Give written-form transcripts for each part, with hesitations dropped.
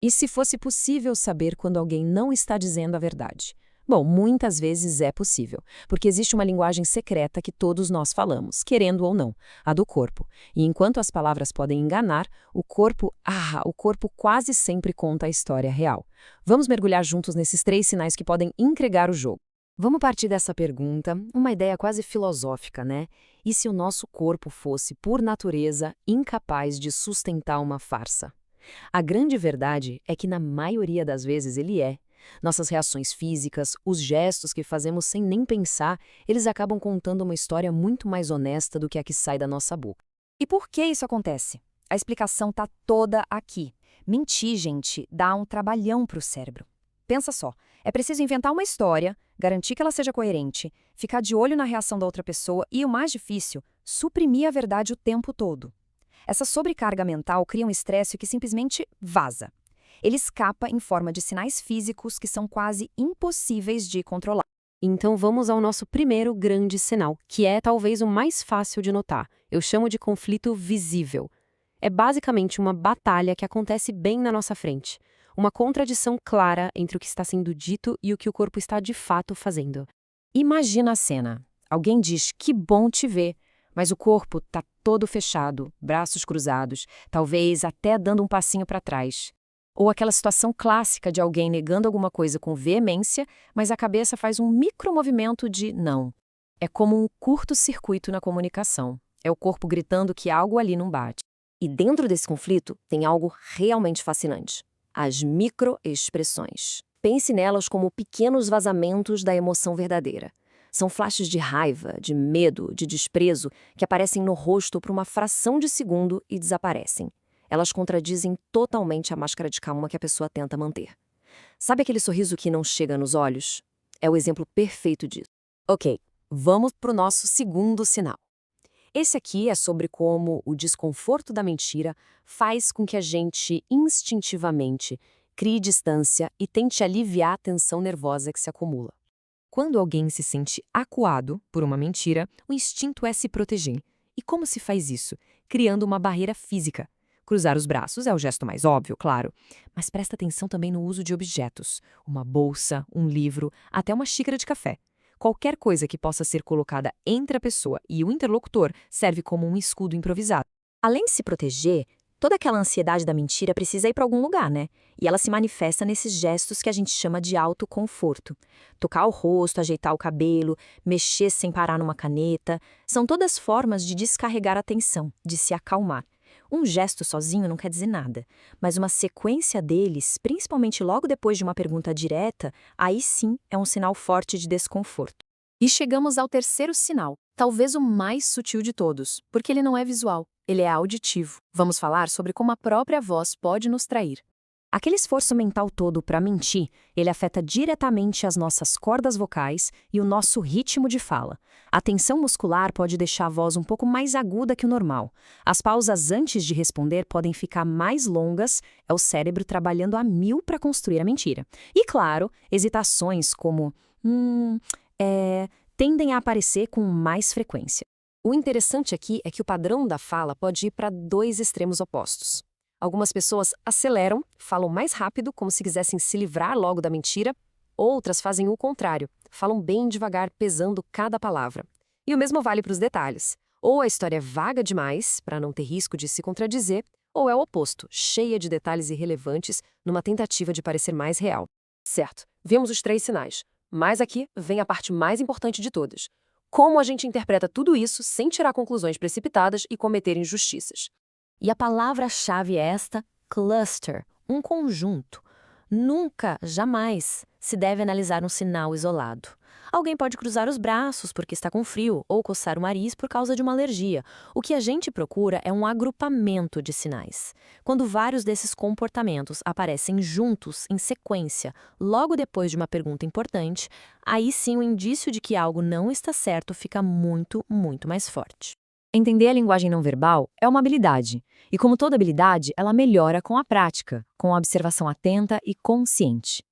E se fosse possível saber quando alguém não está dizendo a verdade? Bom, muitas vezes é possível, porque existe uma linguagem secreta que todos nós falamos, querendo ou não, a do corpo. E enquanto as palavras podem enganar, o corpo quase sempre conta a história real. Vamos mergulhar juntos nesses 3 sinais que podem entregar o jogo. Vamos partir dessa pergunta, uma ideia quase filosófica, né? E se o nosso corpo fosse, por natureza, incapaz de sustentar uma farsa? A grande verdade é que, na maioria das vezes, ele é. Nossas reações físicas, os gestos que fazemos sem nem pensar, eles acabam contando uma história muito mais honesta do que a que sai da nossa boca. E por que isso acontece? A explicação está toda aqui. Mentir, gente, dá um trabalhão para o cérebro. Pensa só, é preciso inventar uma história, garantir que ela seja coerente, ficar de olho na reação da outra pessoa e, o mais difícil, suprimir a verdade o tempo todo. Essa sobrecarga mental cria um estresse que simplesmente vaza. Ele escapa em forma de sinais físicos que são quase impossíveis de controlar. Então vamos ao nosso primeiro grande sinal, que é talvez o mais fácil de notar. Eu chamo de conflito visível. É basicamente uma batalha que acontece bem na nossa frente. Uma contradição clara entre o que está sendo dito e o que o corpo está de fato fazendo. Imagina a cena. Alguém diz, que bom te ver, mas o corpo está todo fechado, braços cruzados, talvez até dando um passinho para trás. Ou aquela situação clássica de alguém negando alguma coisa com veemência, mas a cabeça faz um micromovimento de não. É como um curto-circuito na comunicação. É o corpo gritando que algo ali não bate. E dentro desse conflito tem algo realmente fascinante. As microexpressões. Pense nelas como pequenos vazamentos da emoção verdadeira. São flashes de raiva, de medo, de desprezo que aparecem no rosto por uma fração de segundo e desaparecem. Elas contradizem totalmente a máscara de calma que a pessoa tenta manter. Sabe aquele sorriso que não chega nos olhos? É o exemplo perfeito disso. Ok, vamos para o nosso segundo sinal. Esse aqui é sobre como o desconforto da mentira faz com que a gente, instintivamente, crie distância e tente aliviar a tensão nervosa que se acumula. Quando alguém se sente acuado por uma mentira, o instinto é se proteger. E como se faz isso? Criando uma barreira física. Cruzar os braços é o gesto mais óbvio, claro, mas presta atenção também no uso de objetos. Uma bolsa, um livro, até uma xícara de café. Qualquer coisa que possa ser colocada entre a pessoa e o interlocutor serve como um escudo improvisado. Além de se proteger, toda aquela ansiedade da mentira precisa ir para algum lugar, né? E ela se manifesta nesses gestos que a gente chama de autoconforto. Tocar o rosto, ajeitar o cabelo, mexer sem parar numa caneta, são todas formas de descarregar a tensão, de se acalmar. Um gesto sozinho não quer dizer nada, mas uma sequência deles, principalmente logo depois de uma pergunta direta, aí sim é um sinal forte de desconforto. E chegamos ao terceiro sinal, talvez o mais sutil de todos, porque ele não é visual, ele é auditivo. Vamos falar sobre como a própria voz pode nos trair. Aquele esforço mental todo para mentir, ele afeta diretamente as nossas cordas vocais e o nosso ritmo de fala. A tensão muscular pode deixar a voz um pouco mais aguda que o normal. As pausas antes de responder podem ficar mais longas, é o cérebro trabalhando a mil para construir a mentira. E claro, hesitações como tendem a aparecer com mais frequência. O interessante aqui é que o padrão da fala pode ir para 2 extremos opostos. Algumas pessoas aceleram, falam mais rápido, como se quisessem se livrar logo da mentira. Outras fazem o contrário, falam bem devagar, pesando cada palavra. E o mesmo vale para os detalhes. Ou a história é vaga demais, para não ter risco de se contradizer, ou é o oposto, cheia de detalhes irrelevantes, numa tentativa de parecer mais real. Certo, vemos os 3 sinais. Mas aqui vem a parte mais importante de todas. Como a gente interpreta tudo isso sem tirar conclusões precipitadas e cometer injustiças. E a palavra-chave é esta, cluster, um conjunto. Nunca, jamais, se deve analisar um sinal isolado. Alguém pode cruzar os braços porque está com frio ou coçar o nariz por causa de uma alergia. O que a gente procura é um agrupamento de sinais. Quando vários desses comportamentos aparecem juntos, em sequência, logo depois de uma pergunta importante, aí sim o indício de que algo não está certo fica muito, muito mais forte. Entender a linguagem não verbal é uma habilidade, e como toda habilidade, ela melhora com a prática, com a observação atenta e consciente.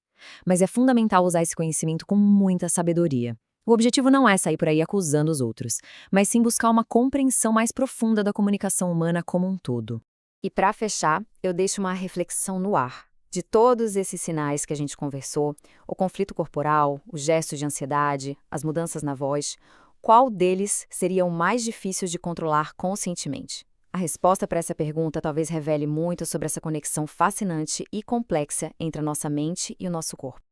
Mas é fundamental usar esse conhecimento com muita sabedoria. O objetivo não é sair por aí acusando os outros, mas sim buscar uma compreensão mais profunda da comunicação humana como um todo. E para fechar, eu deixo uma reflexão no ar. De todos esses sinais que a gente conversou, o conflito corporal, os gestos de ansiedade, as mudanças na voz, qual deles seria o mais difícil de controlar conscientemente? A resposta para essa pergunta talvez revele muito sobre essa conexão fascinante e complexa entre a nossa mente e o nosso corpo.